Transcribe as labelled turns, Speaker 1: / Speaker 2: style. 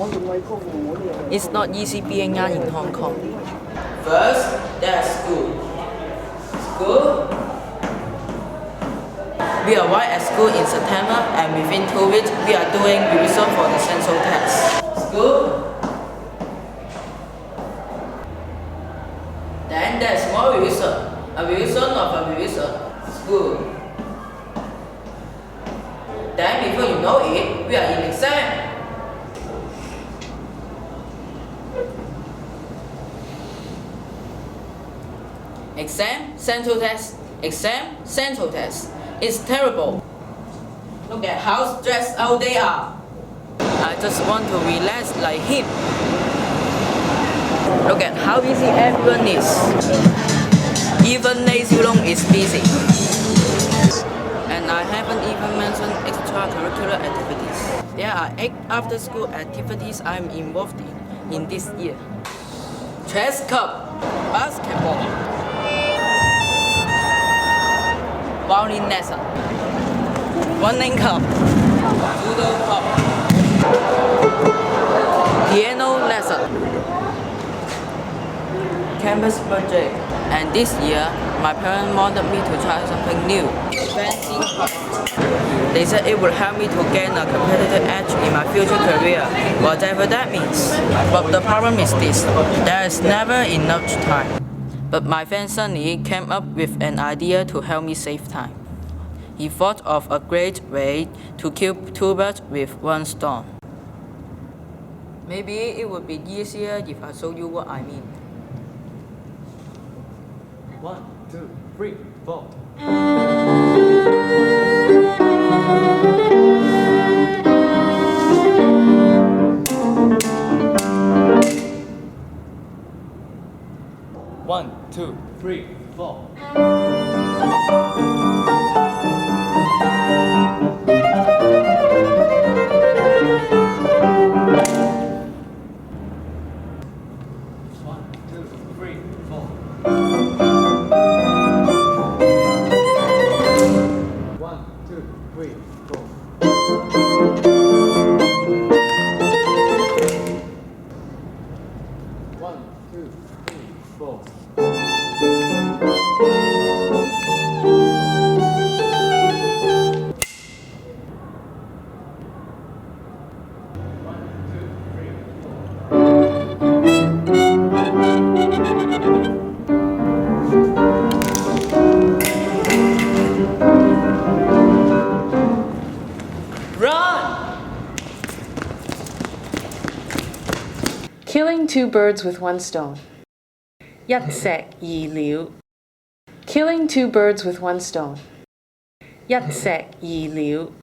Speaker 1: It's not easy being young in Hong Kong.
Speaker 2: First, there's school. School. We arrive at school in September, and within 2 weeks, we are doing revision for the central test. School. Then there's more revision. A revision of a revision. School. Then before you know it, we are in exam. Exam, central test, exam, central test. It's terrible. Look at how stressed out they are.
Speaker 1: I just want to relax like him. Look at how busy everyone is. Even Lazy Long is busy. And I haven't even mentioned extracurricular activities. There are 8 after-school activities I'm involved in this year.
Speaker 2: Chess cup,
Speaker 1: Basketball, violin lesson, running club,
Speaker 2: judo cup,
Speaker 1: piano lesson, campus project. And this year, my parents wanted me to try something new.
Speaker 2: fencing club.
Speaker 1: They said it would help me to gain a competitive edge in my future career, whatever that means. But the problem is this, there is never enough time. But my friend Sunny came up with an idea to help me save time. He thought of a great way to kill 2 birds with 1 stone. Maybe it would be easier if I show you what I mean.
Speaker 3: 1, 2, 3, 4. One, two, three, four.
Speaker 4: Killing 2 birds with 1 stone. 一石二鳥. Killing 2 birds with 1 stone. 一石二鳥.